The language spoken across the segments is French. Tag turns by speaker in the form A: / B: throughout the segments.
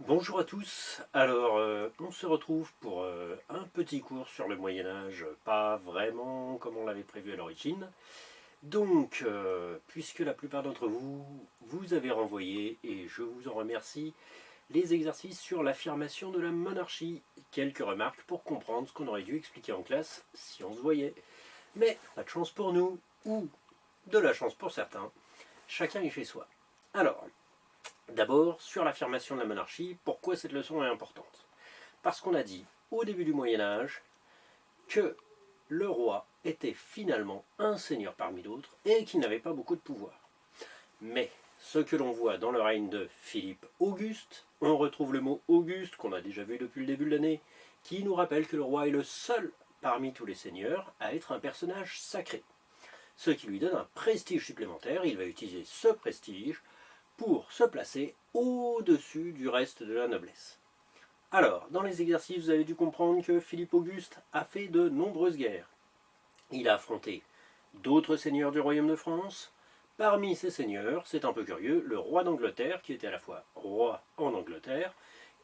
A: Bonjour à tous, on se retrouve pour un petit cours sur le Moyen-Âge, pas vraiment comme on l'avait prévu à l'origine. Donc, puisque la plupart d'entre vous, vous avez renvoyé, et je vous en remercie, les exercices sur l'affirmation de la monarchie. Quelques remarques pour comprendre ce qu'on aurait dû expliquer en classe si on se voyait. Mais, pas de chance pour nous, ou de la chance pour certains, chacun est chez soi. Alors, d'abord, sur l'affirmation de la monarchie, pourquoi cette leçon est importante? Parce qu'on a dit, au début du Moyen-Âge, que le roi était finalement un seigneur parmi d'autres et qu'il n'avait pas beaucoup de pouvoir. Mais ce que l'on voit dans le règne de Philippe Auguste, on retrouve le mot Auguste qu'on a déjà vu depuis le début de l'année, qui nous rappelle que le roi est le seul parmi tous les seigneurs à être un personnage sacré. Ce qui lui donne un prestige supplémentaire, il va utiliser ce prestige pour se placer au-dessus du reste de la noblesse. Alors, dans les exercices, vous avez dû comprendre que Philippe Auguste a fait de nombreuses guerres. Il a affronté d'autres seigneurs du royaume de France. Parmi ces seigneurs, c'est un peu curieux, le roi d'Angleterre, qui était à la fois roi en Angleterre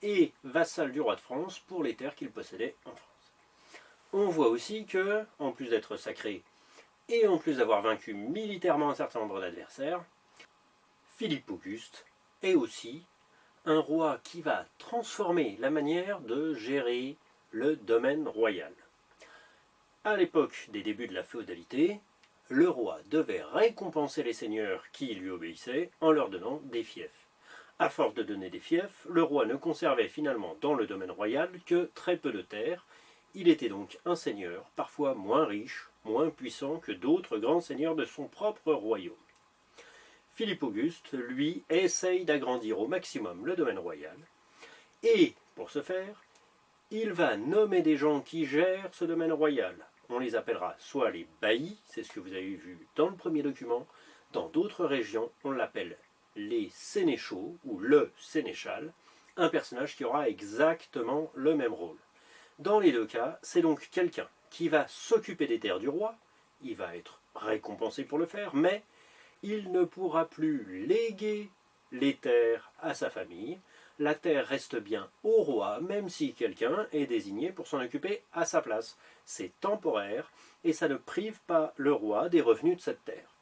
A: et vassal du roi de France pour les terres qu'il possédait en France. On voit aussi que, en plus d'être sacré et en plus d'avoir vaincu militairement un certain nombre d'adversaires, Philippe Auguste est aussi un roi qui va transformer la manière de gérer le domaine royal. À l'époque des débuts de la féodalité, le roi devait récompenser les seigneurs qui lui obéissaient en leur donnant des fiefs. À force de donner des fiefs, le roi ne conservait finalement dans le domaine royal que très peu de terres. Il était donc un seigneur parfois moins riche, moins puissant que d'autres grands seigneurs de son propre royaume. Philippe Auguste, lui, essaye d'agrandir au maximum le domaine royal, et, pour ce faire, il va nommer des gens qui gèrent ce domaine royal. On les appellera soit les baillis, c'est ce que vous avez vu dans le premier document, dans d'autres régions, on l'appelle les sénéchaux, ou le sénéchal, un personnage qui aura exactement le même rôle. Dans les deux cas, c'est donc quelqu'un qui va s'occuper des terres du roi, il va être récompensé pour le faire, mais il ne pourra plus léguer les terres à sa famille. La terre reste bien au roi, même si quelqu'un est désigné pour s'en occuper à sa place. C'est temporaire et ça ne prive pas le roi des revenus de cette terre.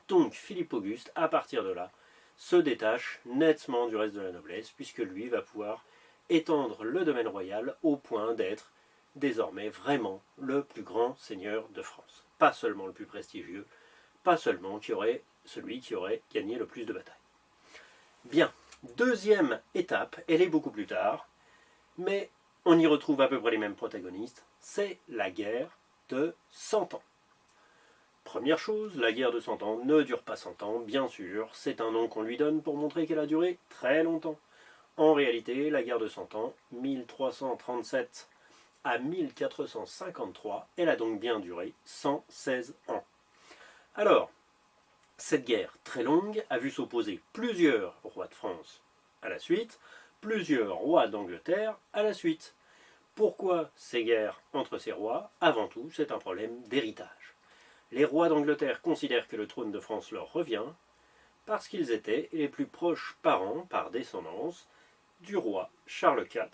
A: Donc Philippe Auguste, à partir de là, se détache nettement du reste de la noblesse, puisque lui va pouvoir étendre le domaine royal au point d'être désormais vraiment le plus grand seigneur de France. Pas seulement le plus prestigieux, pas seulement celui qui aurait gagné le plus de batailles. Bien, deuxième étape, elle est beaucoup plus tard, mais on y retrouve à peu près les mêmes protagonistes, c'est la guerre de 100 ans. Première chose, la guerre de 100 ans ne dure pas 100 ans, bien sûr, c'est un nom qu'on lui donne pour montrer qu'elle a duré très longtemps. En réalité, la guerre de 100 ans, 1337 à 1453, elle a donc bien duré 116 ans. Alors, cette guerre très longue a vu s'opposer plusieurs rois de France à la suite, plusieurs rois d'Angleterre à la suite. Pourquoi ces guerres entre ces rois? Avant tout, c'est un problème d'héritage. Les rois d'Angleterre considèrent que le trône de France leur revient parce qu'ils étaient les plus proches parents, par descendance, du roi Charles IV,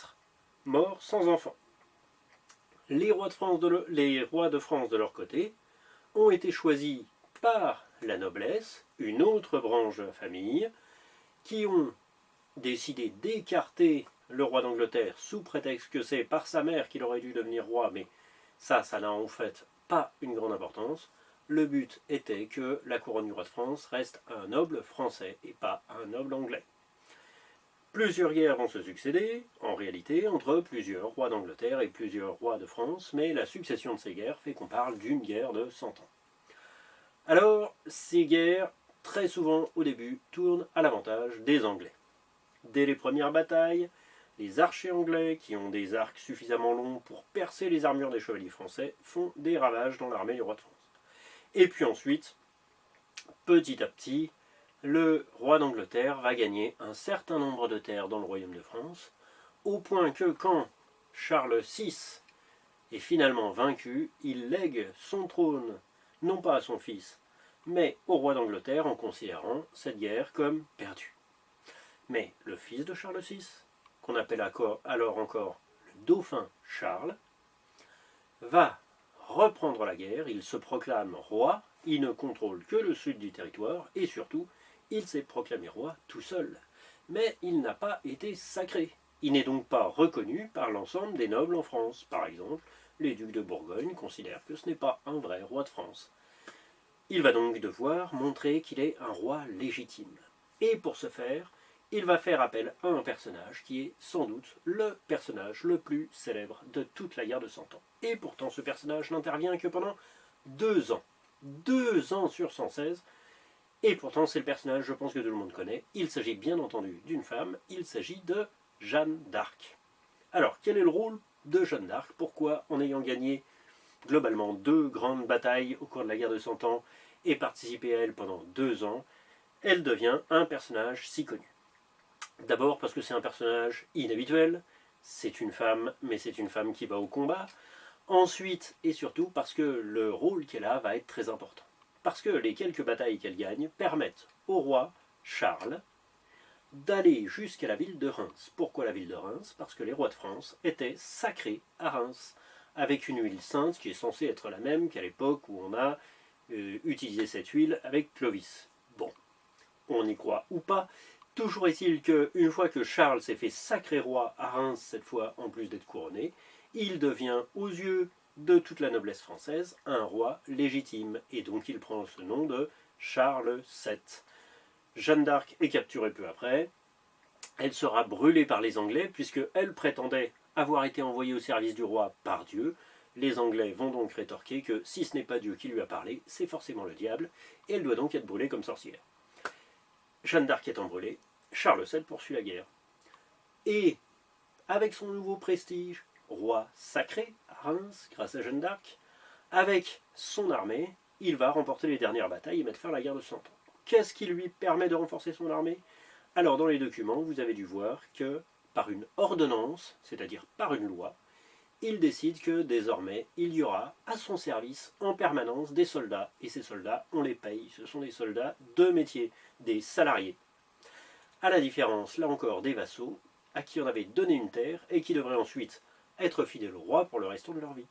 A: mort sans enfant. Les rois de France de leur côté ont été choisis par la noblesse, une autre branche de la famille, qui ont décidé d'écarter le roi d'Angleterre sous prétexte que c'est par sa mère qu'il aurait dû devenir roi, mais ça n'a en fait pas une grande importance. Le but était que la couronne du roi de France reste un noble français et pas un noble anglais. Plusieurs guerres vont se succéder, en réalité, entre plusieurs rois d'Angleterre et plusieurs rois de France, mais la succession de ces guerres fait qu'on parle d'une guerre de 100 ans. Alors, ces guerres, très souvent au début, tournent à l'avantage des Anglais. Dès les premières batailles, les archers anglais, qui ont des arcs suffisamment longs pour percer les armures des chevaliers français, font des ravages dans l'armée du roi de France. Et puis ensuite, petit à petit, le roi d'Angleterre va gagner un certain nombre de terres dans le royaume de France, au point que quand Charles VI est finalement vaincu, il lègue son trône non pas à son fils, mais au roi d'Angleterre en considérant cette guerre comme perdue. Mais le fils de Charles VI qu'on appelle alors encore le dauphin Charles, va reprendre la guerre, il se proclame roi, il ne contrôle que le sud du territoire, et surtout, il s'est proclamé roi tout seul. Mais il n'a pas été sacré. Il n'est donc pas reconnu par l'ensemble des nobles en France. Par exemple, les ducs de Bourgogne considèrent que ce n'est pas un vrai roi de France. Il va donc devoir montrer qu'il est un roi légitime. Et pour ce faire, il va faire appel à un personnage qui est sans doute le personnage le plus célèbre de toute la guerre de 100 ans. Et pourtant ce personnage n'intervient que pendant 2 ans. 2 ans sur 116. Et pourtant c'est le personnage, je pense que tout le monde connaît. Il s'agit bien entendu d'une femme, il s'agit de Jeanne d'Arc. Alors, quel est le rôle de Jeanne d'Arc? Pourquoi, en ayant gagné globalement 2 grandes batailles au cours de la guerre de 100 ans et participé à elle pendant 2 ans, elle devient un personnage si connu? D'abord parce que c'est un personnage inhabituel, c'est une femme, mais c'est une femme qui va au combat. Ensuite et surtout parce que le rôle qu'elle a va être très important. Parce que les quelques batailles qu'elle gagne permettent au roi Charles d'aller jusqu'à la ville de Reims. Pourquoi la ville de Reims? Parce que les rois de France étaient sacrés à Reims, avec une huile sainte qui est censée être la même qu'à l'époque où on a utilisé cette huile avec Clovis. Bon, on y croit ou pas. Toujours est-il qu'une fois que Charles s'est fait sacré roi à Reims, cette fois en plus d'être couronné, il devient aux yeux de toute la noblesse française un roi légitime, et donc il prend ce nom de Charles VII. Jeanne d'Arc est capturée peu après, elle sera brûlée par les Anglais puisqu'elle prétendait avoir été envoyée au service du roi par Dieu. Les Anglais vont donc rétorquer que si ce n'est pas Dieu qui lui a parlé, c'est forcément le diable, et elle doit donc être brûlée comme sorcière. Jeanne d'Arc étant brûlée, Charles VII poursuit la guerre. Et, avec son nouveau prestige, roi sacré à Reims, grâce à Jeanne d'Arc, avec son armée, il va remporter les dernières batailles et mettre fin à la guerre de 100 ans. Qu'est-ce qui lui permet de renforcer son armée? Alors, dans les documents, vous avez dû voir que, par une ordonnance, c'est-à-dire par une loi, il décide que désormais, il y aura à son service en permanence des soldats, et ces soldats, on les paye, ce sont des soldats de métier, des salariés. À la différence, là encore, des vassaux, à qui on avait donné une terre, et qui devraient ensuite être fidèles au roi pour le restant de leur vie.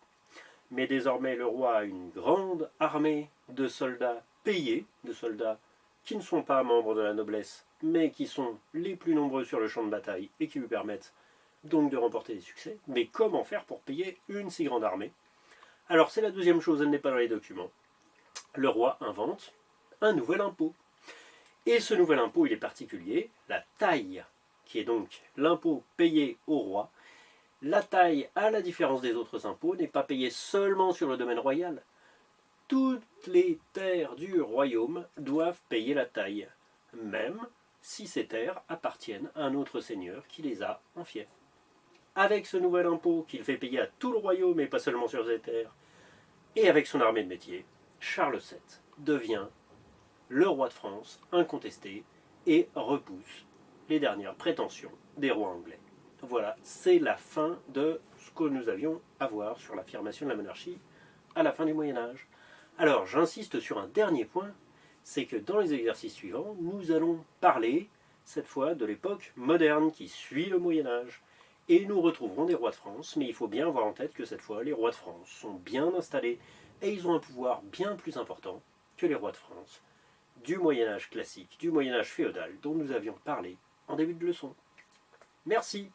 A: Mais désormais, le roi a une grande armée de soldats payés, de soldats qui ne sont pas membres de la noblesse, mais qui sont les plus nombreux sur le champ de bataille, et qui lui permettent donc de remporter des succès. Mais comment faire pour payer une si grande armée? Alors c'est la deuxième chose, elle n'est pas dans les documents. Le roi invente un nouvel impôt. Et ce nouvel impôt, il est particulier, la taille, qui est donc l'impôt payé au roi. La taille, à la différence des autres impôts, n'est pas payée seulement sur le domaine royal. Toutes les terres du royaume doivent payer la taille, même si ces terres appartiennent à un autre seigneur qui les a en fief. Avec ce nouvel impôt qu'il fait payer à tout le royaume et pas seulement sur ses terres, et avec son armée de métier, Charles VII devient le roi de France incontesté et repousse les dernières prétentions des rois anglais. Voilà, c'est la fin de ce que nous avions à voir sur l'affirmation de la monarchie à la fin du Moyen-Âge. Alors, j'insiste sur un dernier point, c'est que dans les exercices suivants, nous allons parler, cette fois, de l'époque moderne qui suit le Moyen-Âge. Et nous retrouverons des rois de France, mais il faut bien avoir en tête que cette fois, les rois de France sont bien installés et ils ont un pouvoir bien plus important que les rois de France du Moyen-Âge classique, du Moyen-Âge féodal dont nous avions parlé en début de leçon. Merci.